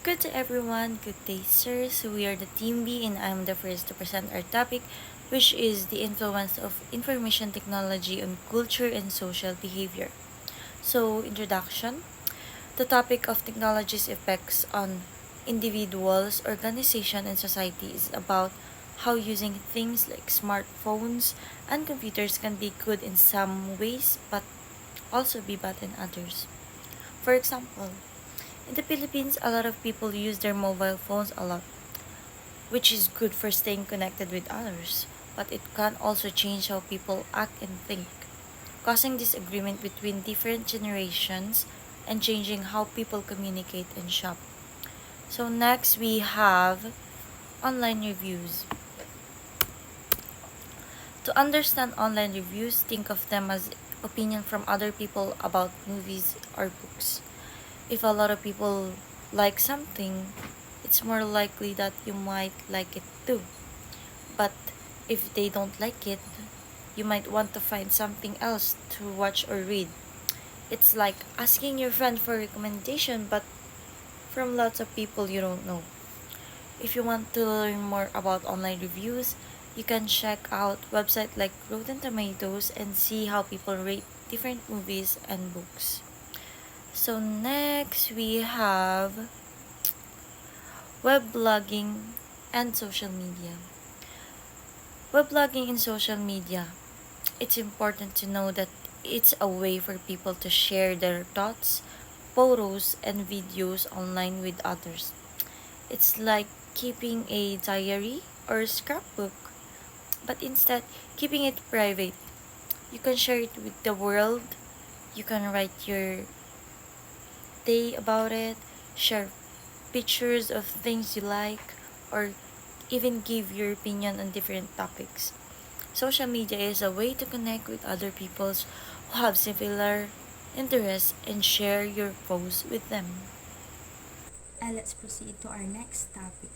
Good to everyone. Good day, sir. So we are the Team B, and I'm the first to present our topic, which is the influence of information technology on culture and social behavior. So, introduction. The topic of technology's effects on individuals, organization, and society is about how using things like smartphones and computers can be good in some ways, but also be bad in others. For example, in the Philippines, a lot of people use their mobile phones a lot, which is good for staying connected with others, but it can also change how people act and think, causing disagreement between different generations and changing how people communicate and shop. So next we have online reviews. To understand online reviews, think of them as opinion from other people about movies or books. If a lot of people like something, it's more likely that you might like it too. But if they don't like it, you might want to find something else to watch or read. It's like asking your friend for recommendation but from lots of people you don't know. If you want to learn more about online reviews, you can check out websites like Rotten Tomatoes and see how people rate different movies and books. So next we have web blogging and social media. Weblogging in social media. It's important to know that it's a way for people to share their thoughts, photos, and videos online with others. It's like keeping a diary or scrapbook, but instead keeping it private. You can share it with the world. You can write your day about it, share pictures of things you like, or even give your opinion on different topics. Social media is a way to connect with other people who have similar interests and share your posts with them. And let's proceed to our next topic.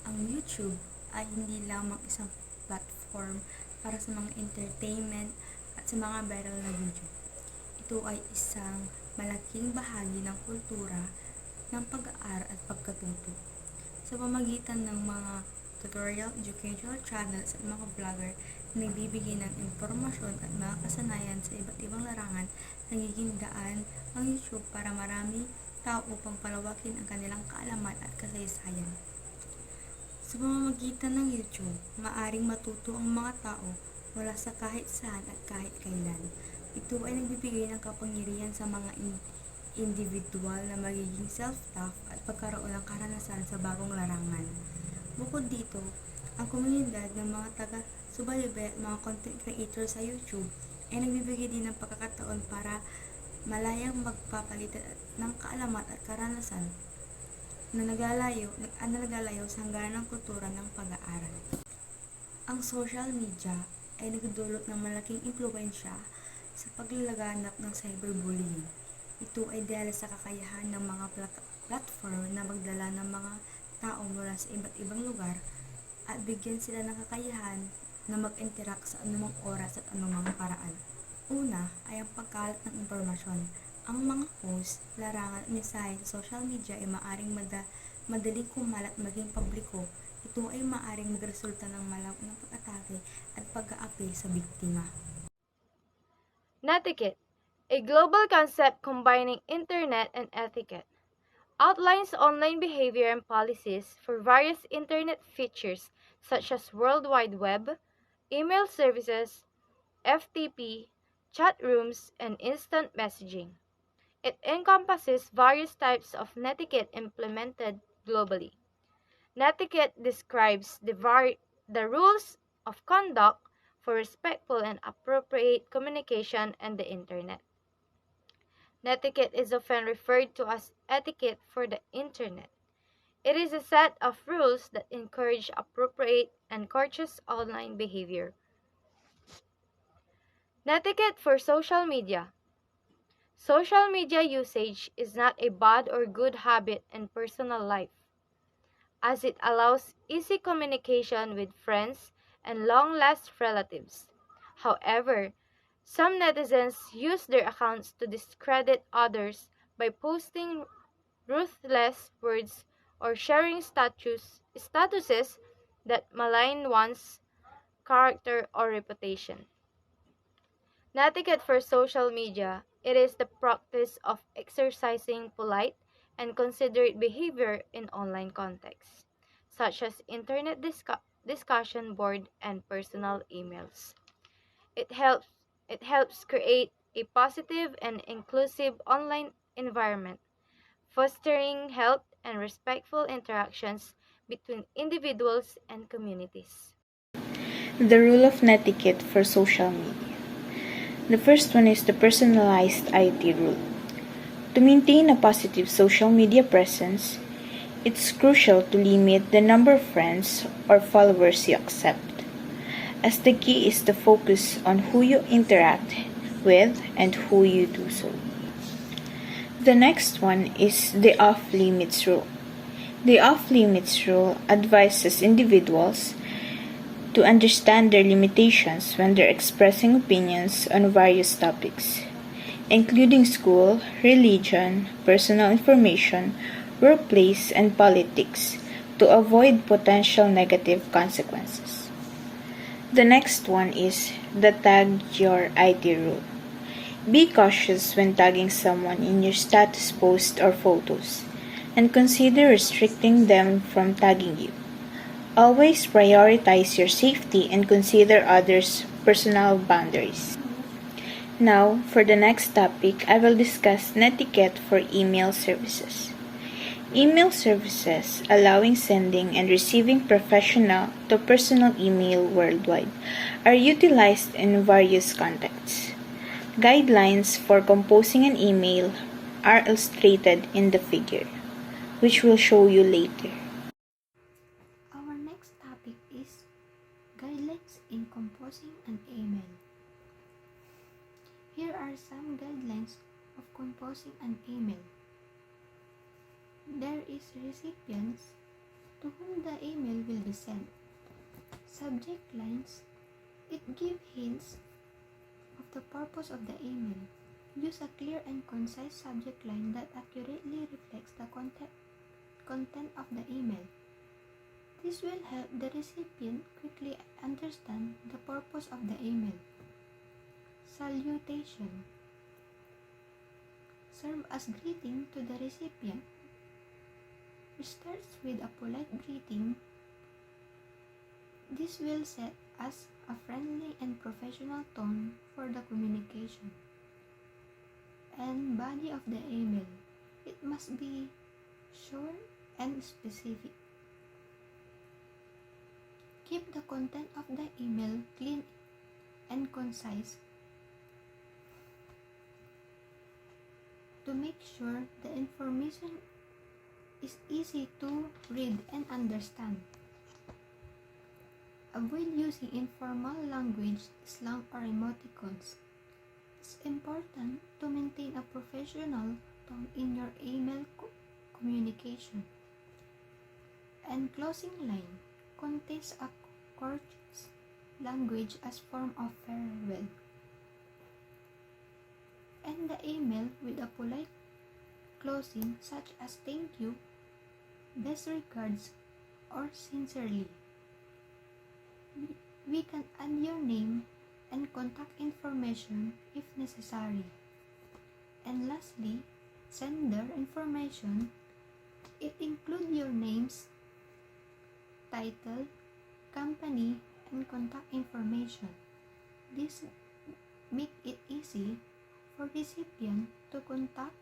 Ang YouTube ay hindi lamang isang platform para sa mga entertainment at sa mga viral na video. Ito ay isang malaking bahagi ng kultura ng pag-aaral at pagkatuto. Sa pamagitan ng mga tutorial, educational channels at mga vlogger na nagbibigay ng impormasyon at mga kasanayan sa iba't ibang larangan, nagiging daan ang YouTube para marami tao upang palawakin ang kanilang kaalaman at kasaysayan. Sa pamamagitan ng YouTube, maaring matuto ang mga tao mula sa kahit saan at kahit kailan. Ito ay nagbibigay ng kapangyarihan sa mga individual na magiging self-taught at pagkaroon ng karanasan sa bagong larangan. Bukod dito, ang komunidad ng mga taga-subaybay at mga content creators sa YouTube ay nagbibigay din ng pagkakataon para malayang magpapalitan ng kaalaman at karanasan na naglalayo sa hangganan ng kultura ng pag-aaral. Ang social media ay nagdulot ng malaking impluwensya sa paglalaganap ng cyberbullying. Ito ay dahil sa kakayahan ng mga platform na magdala ng mga tao mula sa iba't ibang lugar at bigyan sila ng kakayahan na mag-interact sa anumang oras at anumang paraan. Una ay ang pagkalat ng impormasyon. Ang mga post, larangan at mensahe sa social media ay maaring madaling kumalat maging publiko. Ito ay maaring magresulta ng malaking pag-atake at pag-aapi sa biktima. Netiquette, a global concept combining internet and etiquette, outlines online behavior and policies for various internet features such as World Wide Web, email services, FTP, chat rooms, and instant messaging. It encompasses various types of netiquette implemented globally. Netiquette describes the rules of conduct for respectful and appropriate communication on the Internet. Netiquette is often referred to as etiquette for the Internet. It is a set of rules that encourage appropriate and courteous online behavior. Netiquette for social media. Social media usage is not a bad or good habit in personal life, as it allows easy communication with friends and long-lost relatives. However, some netizens use their accounts to discredit others by posting ruthless words, or sharing statuses that malign one's character or reputation. Netiquette for social media. It is the practice of exercising polite and considerate behavior in online contexts, such as internet discussion board and personal emails. It helps it helps create a positive and inclusive online environment, fostering health and respectful interactions between individuals and communities. The rule of netiquette for social media. The first one is the personalized IT rule. To maintain a positive social media presence, it's crucial to limit the number of friends or followers you accept, as the key is to focus on who you interact with and who you do so. The next one is the off-limits rule. The off-limits rule advises individuals to understand their limitations when they're expressing opinions on various topics, including school, religion, personal information, workplace, and politics, to avoid potential negative consequences. The next one is the tag your ID rule. Be cautious when tagging someone in your status post or photos, and consider restricting them from tagging you. Always prioritize your safety and consider others' personal boundaries. Now, for the next topic, I will discuss netiquette for email services. Email services allowing sending and receiving professional to personal email worldwide are utilized in various contexts. Guidelines for composing an email are illustrated in the figure, which we'll show you later. Our next topic is guidelines in composing an email. Here are some guidelines of composing an email. There is recipients to whom the email will be sent. Subject lines. It gives hints of the purpose of the email. Use a clear and concise subject line that accurately reflects the content of the email. This will help the recipient quickly understand the purpose of the email. Salutation. Serve as greeting to the recipient. It starts with a polite greeting. This will set as a friendly and professional tone for the communication. And body of the email. It must be short and specific. Keep the content of the email clean and concise to make sure the information is easy to read and understand. Avoid using informal language, slang, or emoticons. It's important to maintain a professional tone in your email communication. And closing line contains a courteous language as form of farewell. End the email with a polite closing such as thank you, best regards, or sincerely. We can add your name and contact information if necessary. And lastly, sender information. It includes your names, title, company, and contact information. This make it easy for recipient to contact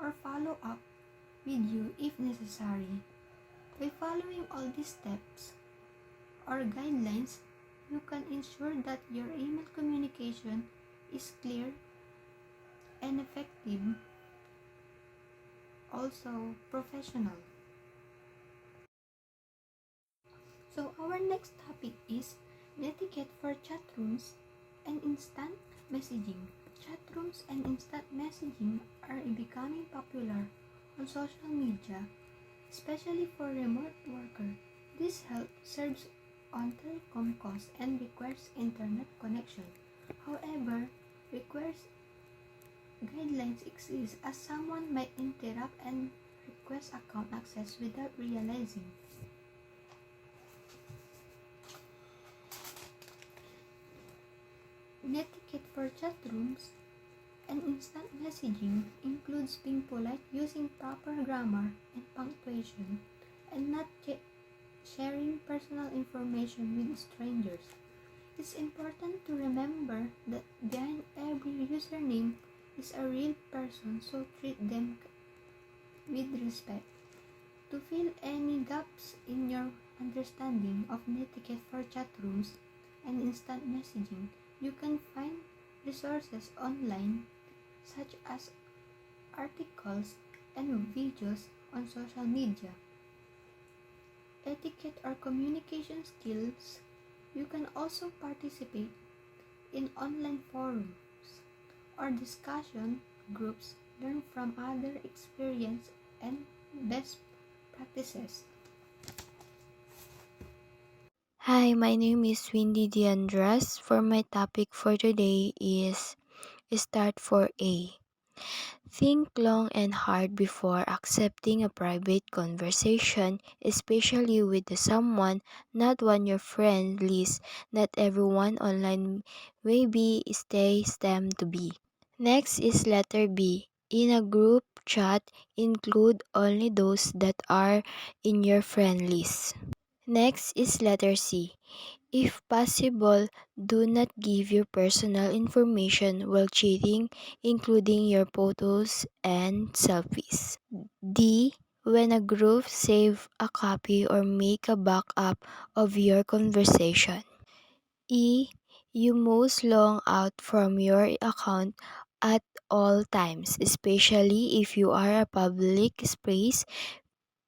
or follow up with you if necessary. By following all these steps or guidelines, you can ensure that your email communication is clear and effective, also professional. So our next topic is netiquette for chat rooms and instant messaging. Chat rooms and instant messaging are becoming popular on social media, especially for remote workers. This help serves on telecom costs and requires internet connection. However, requires guidelines exist as someone might interrupt and request account access without realizing. Netiquette for chat rooms and instant messaging includes being polite, using proper grammar and punctuation, and not sharing personal information with strangers. It's important to remember that behind every username is a real person, so treat them with respect. To fill any gaps in your understanding of netiquette for chat rooms and instant messaging, you can find resources online such as articles and videos on social media. Etiquette or communication skills. You can also participate in online forums or discussion groups, learn from other experience and best practices. Hi, my name is Windy Diandras. For my topic for today is Start for A. Think long and hard before accepting a private conversation, especially with someone not on your friend list. Not everyone online may be stay STEM to be. Next is letter B. In a group chat, include only those that are in your friend list. Next is letter C. If possible, do not give your personal information while cheating, including your photos and selfies. D. When a group save a copy or make a backup of your conversation. E. You must log out from your account at all times, especially if you are a public space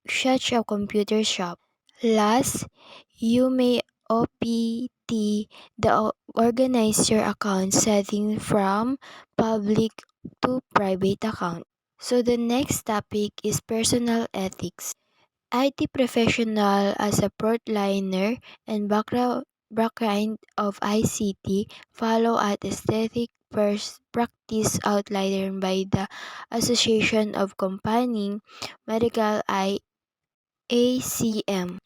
such a computer shop. Last, you may OPT the organizer account setting from public to private account. So the next topic is personal ethics. IT professional as a frontliner and background of ICT follow at aesthetic practice outlined by the Association of Combining Medical ACM.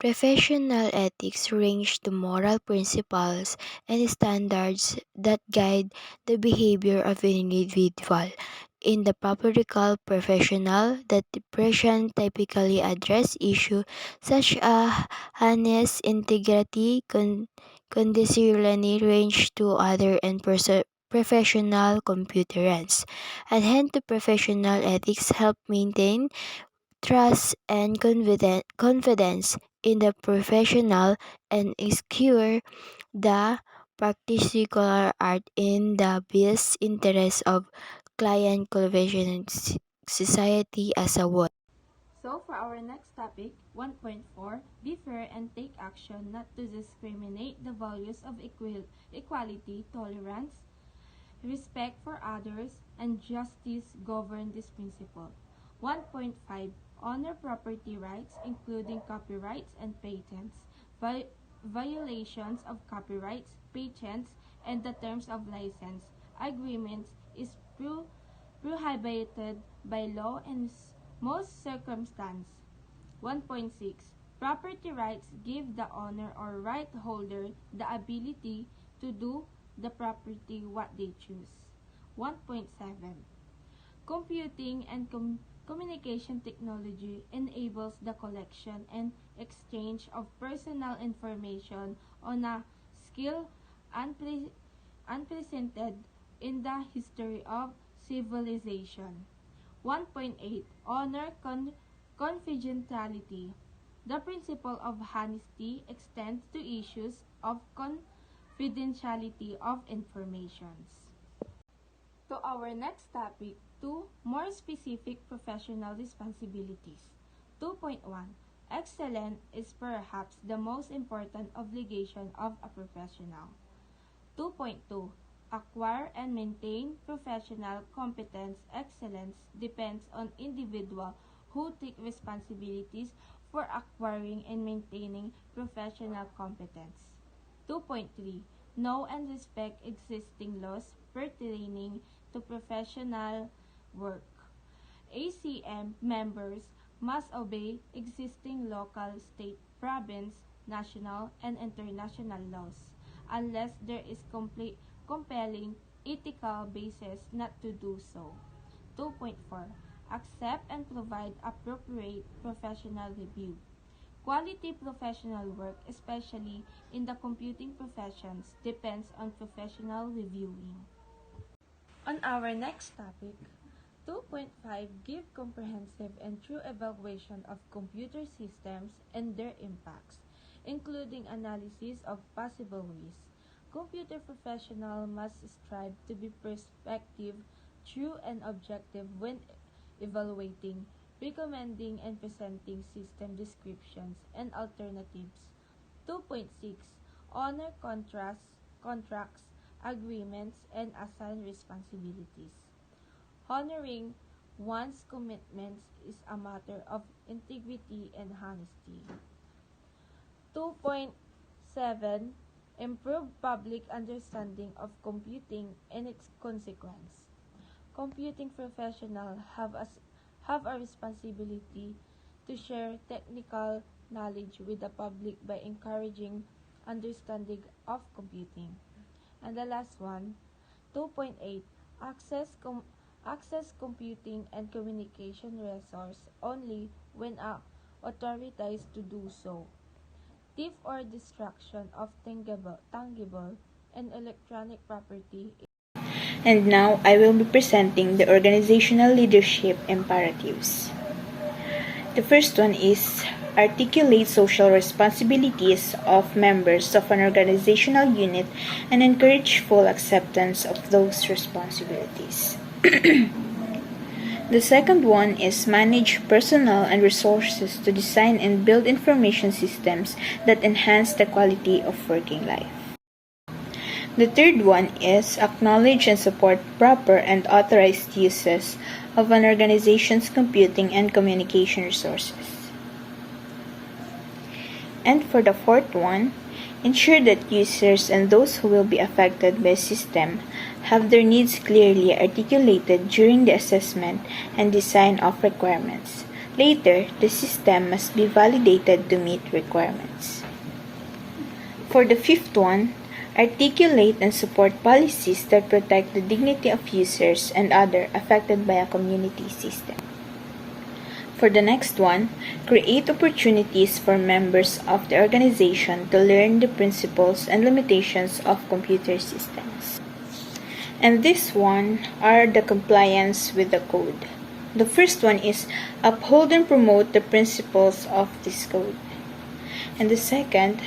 Professional ethics range the moral principles and standards that guide the behavior of an individual. In the pathological professional, the depression typically address issues such as honest integrity, condescension range to other and professional competence. Adherence to professional ethics help maintain trust and confidence in the professional and secure the particular art in the best interest of client collaboration society as a whole. So for our next topic, 1.4, be fair and take action not to discriminate. The values of equality, tolerance, respect for others, and justice govern this principle. 1.5, honor property rights including copyrights and patents. Violations of copyrights, patents, and the terms of license agreements is prohibited by law in most circumstances. 1.6, property rights give the owner or right holder the ability to do the property what they choose. 1.7, computing and communication technology enables the collection and exchange of personal information on a scale unprecedented in the history of civilization. 1.8, honor confidentiality. The principle of honesty extends to issues of confidentiality of informations. To our next topic, 2, more specific professional responsibilities. 2.1, excellence is perhaps the most important obligation of a professional. 2.2, acquire and maintain professional competence. Excellence depends on individuals who take responsibilities for acquiring and maintaining professional competence. 2.3, know and respect existing laws pertaining to professional work. ACM members must obey existing local, state, province, national, and international laws, unless there is compelling ethical basis not to do so. 2.4. Accept and provide appropriate professional review. Quality professional work, especially in the computing professions, depends on professional reviewing. On our next topic, 2.5, give comprehensive and true evaluation of computer systems and their impacts, including analysis of possible risks. Computer professional must strive to be perspective, true and objective when evaluating, recommending and presenting system descriptions and alternatives. 2.6, honor contracts, agreements, and assign responsibilities. Honoring one's commitments is a matter of integrity and honesty. 2.7, improve public understanding of computing and its consequence. Computing professionals have a responsibility to share technical knowledge with the public by encouraging understanding of computing. And the last one, 2.8, access computing and communication resource only when authorized to do so. Thief or destruction of tangible and electronic property. And now I will be presenting the organizational leadership imperatives. The first one is articulate social responsibilities of members of an organizational unit and encourage full acceptance of those responsibilities. The second one is manage personnel and resources to design and build information systems that enhance the quality of working life. The third one is acknowledge and support proper and authorized uses of an organization's computing and communication resources. And for the fourth one, ensure that users and those who will be affected by a system have their needs clearly articulated during the assessment and design of requirements. Later, the system must be validated to meet requirements. For the fifth one, articulate and support policies that protect the dignity of users and others affected by a community system. For the next one, create opportunities for members of the organization to learn the principles and limitations of computer systems. And this one are the compliance with the code. The first one is uphold and promote the principles of this code. And the second,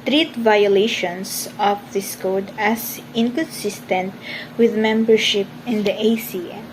treat violations of this code as inconsistent with membership in the ACM.